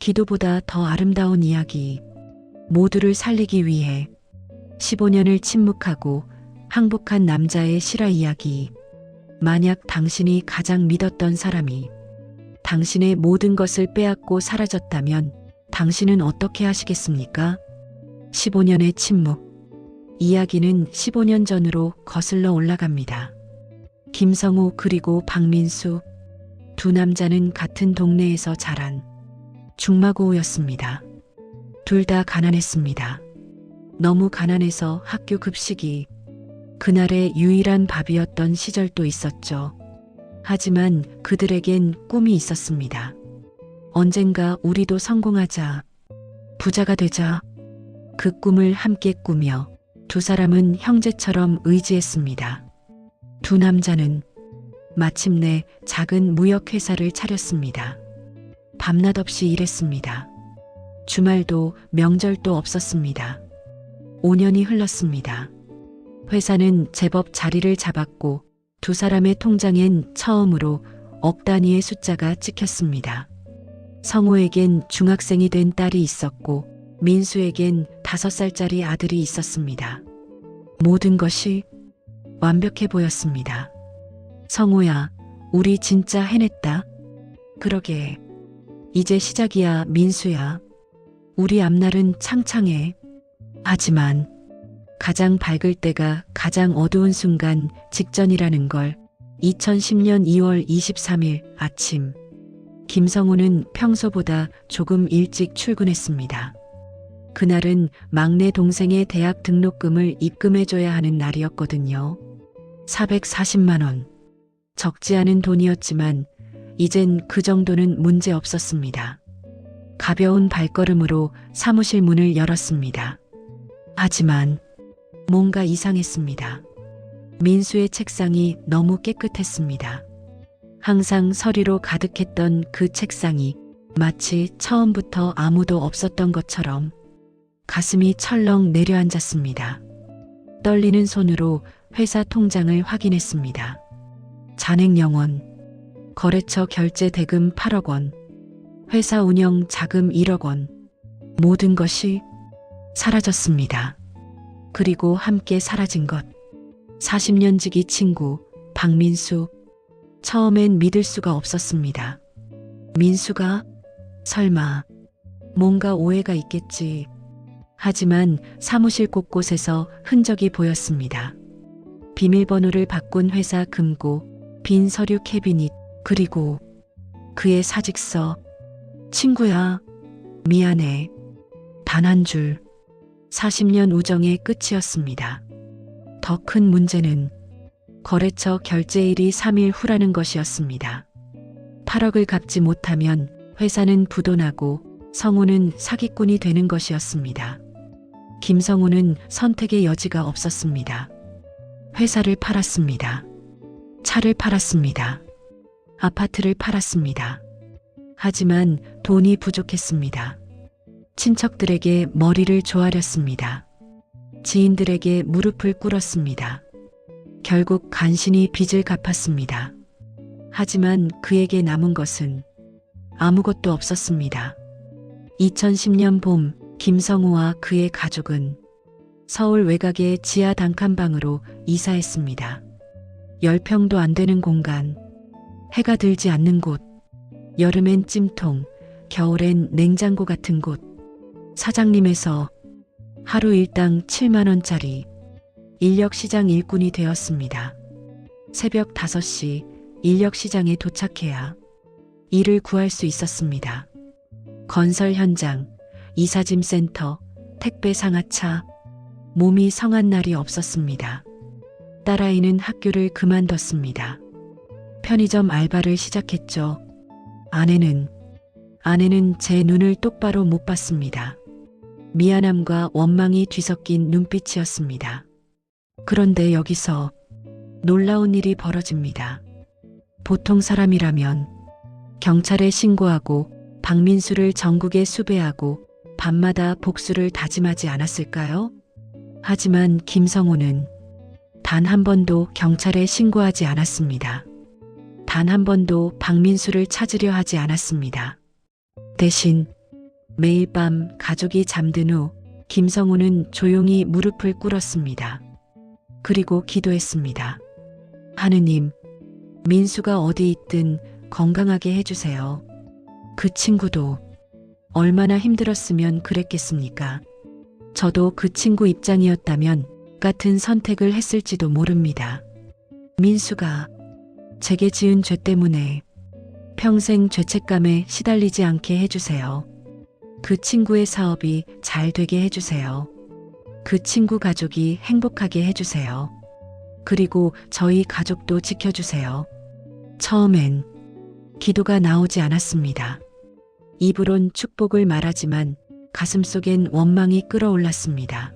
기도보다 더 아름다운 이야기. 모두를 살리기 위해 15년을 침묵하고 항복한 남자의 실화 이야기. 만약 당신이 가장 믿었던 사람이 당신의 모든 것을 빼앗고 사라졌다면 당신은 어떻게 하시겠습니까? 15년의 침묵. 이야기는 15년 전으로 거슬러 올라갑니다. 김성우 그리고 박민수. 두 남자는 같은 동네에서 자란 중마고우였습니다. 둘 다 가난했습니다. 너무 가난해서 학교 급식이 그날의 유일한 밥이었던 시절도 있었죠. 하지만 그들에겐 꿈이 있었습니다. 언젠가 우리도 성공하자, 부자가 되자. 그 꿈을 함께 꾸며 두 사람은 형제처럼 의지했습니다. 두 남자는 마침내 작은 무역회사를 차렸습니다. 밤낮 없이 일했습니다. 주말도 명절도 없었습니다. 5년이 흘렀습니다. 회사는 제법 자리를 잡았고 두 사람의 통장엔 처음으로 억 단위의 숫자가 찍혔습니다. 성우에겐 중학생이 된 딸이 있었고 민수에겐 5살짜리 아들이 있었습니다. 모든 것이 완벽해 보였습니다. 성우야, 우리 진짜 해냈다. 그러게. 이제 시작이야, 민수야. 우리 앞날은 창창해. 하지만 가장 밝을 때가 가장 어두운 순간 직전이라는 걸. 2010년 2월 23일 아침. 김성우는 평소보다 조금 일찍 출근했습니다. 그날은 막내 동생의 대학 등록금을 입금해줘야 하는 날이었거든요. 440만 원. 적지 않은 돈이었지만 이젠 그 정도는 문제 없었습니다. 가벼운 발걸음으로 사무실 문을 열었습니다. 하지만 뭔가 이상했습니다. 민수의 책상이 너무 깨끗했습니다. 항상 서리로 가득했던 그 책상이 마치 처음부터 아무도 없었던 것처럼 가슴이 철렁 내려앉았습니다. 떨리는 손으로 회사 통장을 확인했습니다. 잔액 0원, 거래처 결제 대금 8억 원, 회사 운영 자금 1억 원, 모든 것이 사라졌습니다. 그리고 함께 사라진 것. 40년 지기 친구 박민수. 처음엔 믿을 수가 없었습니다. 민수가? 설마 뭔가 오해가 있겠지. 하지만 사무실 곳곳에서 흔적이 보였습니다. 비밀번호를 바꾼 회사 금고, 빈 서류 캐비닛, 그리고 그의 사직서. 친구야, 미안해. 단 한 줄. 40년 우정의 끝이었습니다. 더 큰 문제는 거래처 결제일이 3일 후라는 것이었습니다. 8억을 갚지 못하면 회사는 부도나고 성우는 사기꾼이 되는 것이었습니다. 김성우는 선택의 여지가 없었습니다. 회사를 팔았습니다. 차를 팔았습니다. 아파트를 팔았습니다. 하지만 돈이 부족했습니다. 친척들에게 머리를 조아렸습니다. 지인들에게 무릎을 꿇었습니다. 결국 간신히 빚을 갚았습니다. 하지만 그에게 남은 것은 아무것도 없었습니다. 2010년 봄, 김성우와 그의 가족은 서울 외곽의 지하 단칸방으로 이사했습니다. 10평도 안 되는 공간, 해가 들지 않는 곳, 여름엔 찜통, 겨울엔 냉장고 같은 곳. 사장님에서 하루 일당 7만 원짜리 인력시장 일꾼이 되었습니다. 새벽 5시 인력시장에 도착해야 일을 구할 수 있었습니다. 건설 현장, 이사짐 센터, 택배 상하차, 몸이 성한 날이 없었습니다. 딸아이는 학교를 그만뒀습니다. 편의점 알바를 시작했죠. 아내는 제 눈을 똑바로 못 봤습니다. 미안함과 원망이 뒤섞인 눈빛이었습니다. 그런데 여기서 놀라운 일이 벌어집니다. 보통 사람이라면 경찰에 신고하고 박민수를 전국에 수배하고 밤마다 복수를 다짐하지 않았을까요? 하지만 김성우는 단 한 번도 경찰에 신고하지 않았습니다. 단 한 번도 박민수를 찾으려 하지 않았습니다. 대신 매일 밤 가족이 잠든 후 김성우는 조용히 무릎을 꿇었습니다. 그리고 기도했습니다. 하느님, 민수가 어디 있든 건강하게 해주세요. 그 친구도 얼마나 힘들었으면 그랬겠습니까? 저도 그 친구 입장이었다면 같은 선택을 했을지도 모릅니다. 민수가 제게 지은 죄 때문에 평생 죄책감에 시달리지 않게 해주세요. 그 친구의 사업이 잘 되게 해주세요. 그 친구 가족이 행복하게 해주세요. 그리고 저희 가족도 지켜주세요. 처음엔 기도가 나오지 않았습니다. 입으론 축복을 말하지만 가슴속엔 원망이 끓어올랐습니다.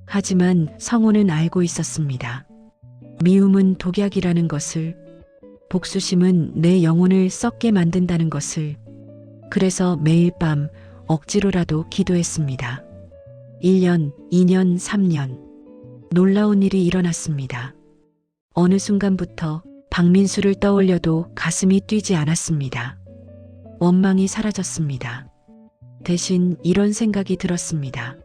하지만 성호는 알고 있었습니다. 미움은 독약이라는 것을, 복수심은 내 영혼을 썩게 만든다는 것을. 그래서 매일 밤 억지로라도 기도했습니다. 1년, 2년, 3년. 놀라운 일이 일어났습니다. 어느 순간부터 박민수를 떠올려도 가슴이 뛰지 않았습니다. 원망이 사라졌습니다. 대신 이런 생각이 들었습니다.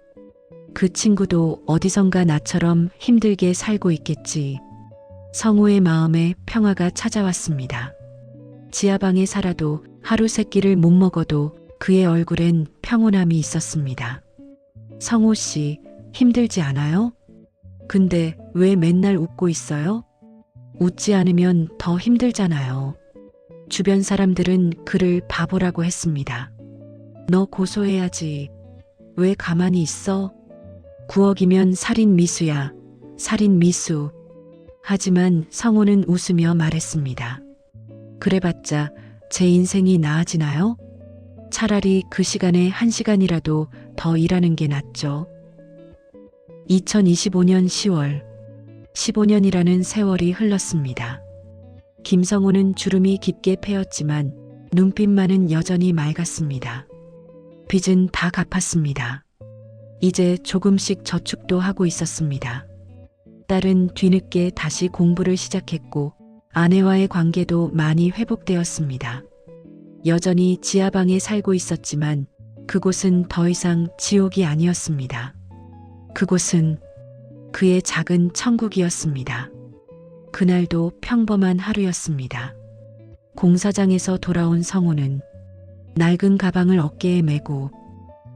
그 친구도 어디선가 나처럼 힘들게 살고 있겠지. 성우의 마음에 평화가 찾아왔습니다. 지하방에 살아도 하루 세 끼를 못 먹어도 그의 얼굴엔 평온함이 있었습니다. 성우 씨, 힘들지 않아요? 근데 왜 맨날 웃고 있어요? 웃지 않으면 더 힘들잖아요. 주변 사람들은 그를 바보라고 했습니다. 너 고소해야지. 왜 가만히 있어? 9억이면 살인 미수야. 살인 미수. 하지만 성호는 웃으며 말했습니다. 그래봤자 제 인생이 나아지나요? 차라리 그 시간에 1시간이라도 더 일하는 게 낫죠. 2025년 10월, 15년이라는 세월이 흘렀습니다. 김성호는 주름이 깊게 패였지만 눈빛만은 여전히 맑았습니다. 빚은 다 갚았습니다. 이제 조금씩 저축도 하고 있었습니다. 딸은 뒤늦게 다시 공부를 시작했고 아내와의 관계도 많이 회복되었습니다. 여전히 지하방에 살고 있었지만 그곳은 더 이상 지옥이 아니었습니다. 그곳은 그의 작은 천국이었습니다. 그날도 평범한 하루였습니다. 공사장에서 돌아온 성우는 낡은 가방을 어깨에 메고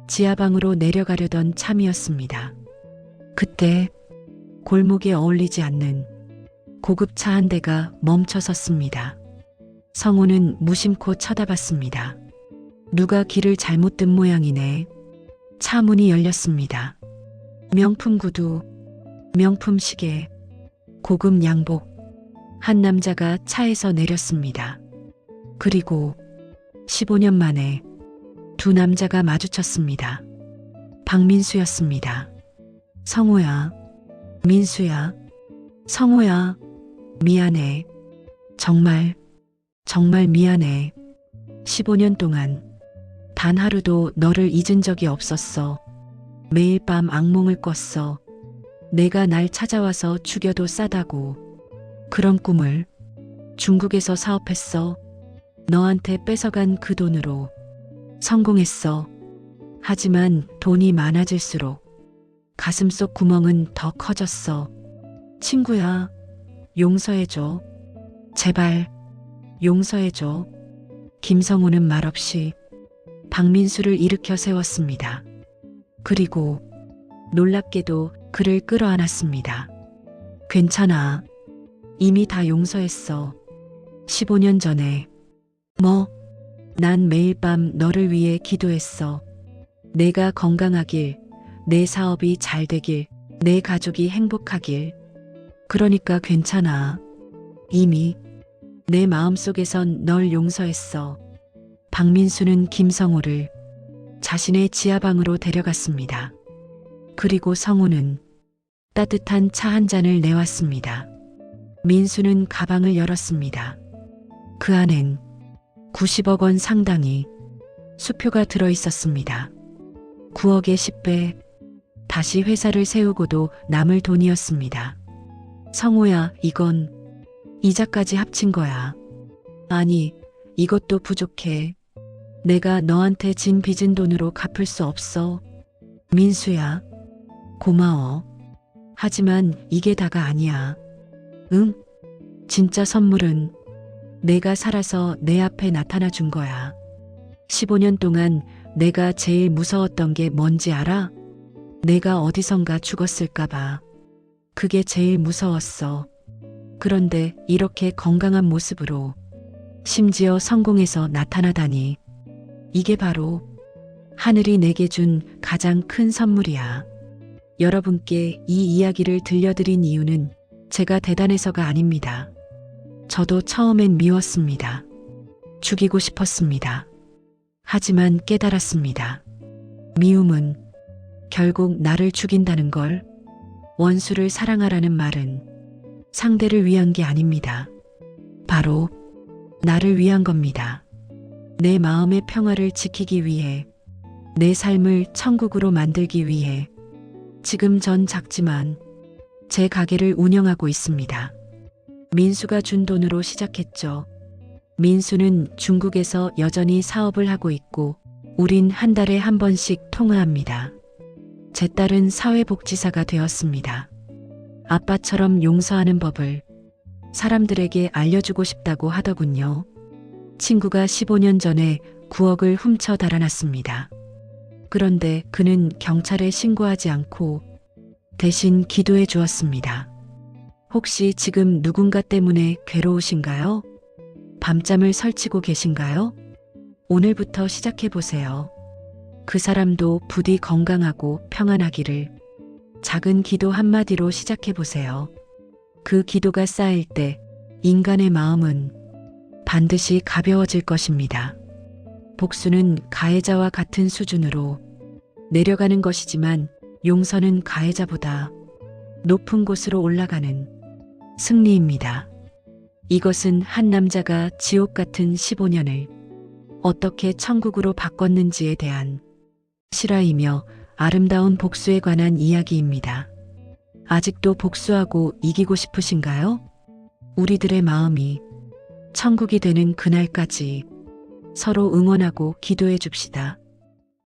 지하방으로 내려가려던 참이었습니다. 그때 골목에 어울리지 않는 고급차 한 대가 멈춰 섰습니다. 성우는 무심코 쳐다봤습니다. 누가 길을 잘못 든 모양이네. 차 문이 열렸습니다. 명품 구두, 명품 시계, 고급 양복. 한 남자가 차에서 내렸습니다. 그리고 15년 만에 두 남자가 마주쳤습니다. 박민수였습니다. 성호야, 민수야, 성호야, 미안해. 정말 미안해. 15년 동안 단 하루도 너를 잊은 적이 없었어. 매일 밤 악몽을 꿨어. 내가 날 찾아와서 죽여도 싸다고. 그런 꿈을 중국에서 사업했어. 너한테 뺏어간 그 돈으로 성공했어. 하지만 돈이 많아질수록 가슴속 구멍은 더 커졌어. 친구야, 용서해줘. 제발 용서해줘. 김성우는 말없이 박민수를 일으켜 세웠습니다. 그리고 놀랍게도 그를 끌어안았습니다. 괜찮아. 이미 다 용서했어. 15년 전에. 난 매일 밤 너를 위해 기도했어. 내가 건강하길, 내 사업이 잘 되길, 내 가족이 행복하길. 그러니까 괜찮아. 이미 내 마음속에선 널 용서했어. 박민수는 김성호를 자신의 지하방으로 데려갔습니다. 그리고 성우는 따뜻한 차 한 잔을 내왔습니다. 민수는 가방을 열었습니다. 그 안엔 90억 원 상당의 수표가 들어 있었습니다. 9억의 10배, 다시 회사를 세우고도 남을 돈이었습니다. 성호야, 이건 이자까지 합친 거야. 아니, 이것도 부족해. 내가 너한테 진 빚은 돈으로 갚을 수 없어. 민수야, 고마워. 하지만 이게 다가 아니야. 응? 진짜 선물은 내가 살아서 내 앞에 나타나 준 거야. 15년 동안 내가 제일 무서웠던 게 뭔지 알아? 내가 어디선가 죽었을까봐. 그게 제일 무서웠어. 그런데 이렇게 건강한 모습으로 심지어 성공해서 나타나다니. 이게 바로 하늘이 내게 준 가장 큰 선물이야. 여러분께 이 이야기를 들려드린 이유는 제가 대단해서가 아닙니다. 저도 처음엔 미웠습니다. 죽이고 싶었습니다. 하지만 깨달았습니다. 미움은 결국 나를 죽인다는 걸. 원수를 사랑하라는 말은 상대를 위한 게 아닙니다. 바로 나를 위한 겁니다. 내 마음의 평화를 지키기 위해, 내 삶을 천국으로 만들기 위해 지금 전 작지만 제 가게를 운영하고 있습니다. 민수가 준 돈으로 시작했죠. 민수는 중국에서 여전히 사업을 하고 있고 우린 한 달에 한 번씩 통화합니다. 제 딸은 사회복지사가 되었습니다. 아빠처럼 용서하는 법을 사람들에게 알려주고 싶다고 하더군요. 친구가 15년 전에 9억을 훔쳐 달아났습니다. 그런데 그는 경찰에 신고하지 않고 대신 기도해 주었습니다. 혹시 지금 누군가 때문에 괴로우신가요? 밤잠을 설치고 계신가요? 오늘부터 시작해 보세요. 그 사람도 부디 건강하고 평안하기를. 작은 기도 한마디로 시작해 보세요. 그 기도가 쌓일 때 인간의 마음은 반드시 가벼워질 것입니다. 복수는 가해자와 같은 수준으로 내려가는 것이지만 용서는 가해자보다 높은 곳으로 올라가는 승리입니다. 이것은 한 남자가 지옥 같은 15년을 어떻게 천국으로 바꿨는지에 대한 실화이며 아름다운 복수에 관한 이야기입니다. 아직도 복수하고 이기고 싶으신가요? 우리들의 마음이 천국이 되는 그날까지 서로 응원하고 기도해 줍시다.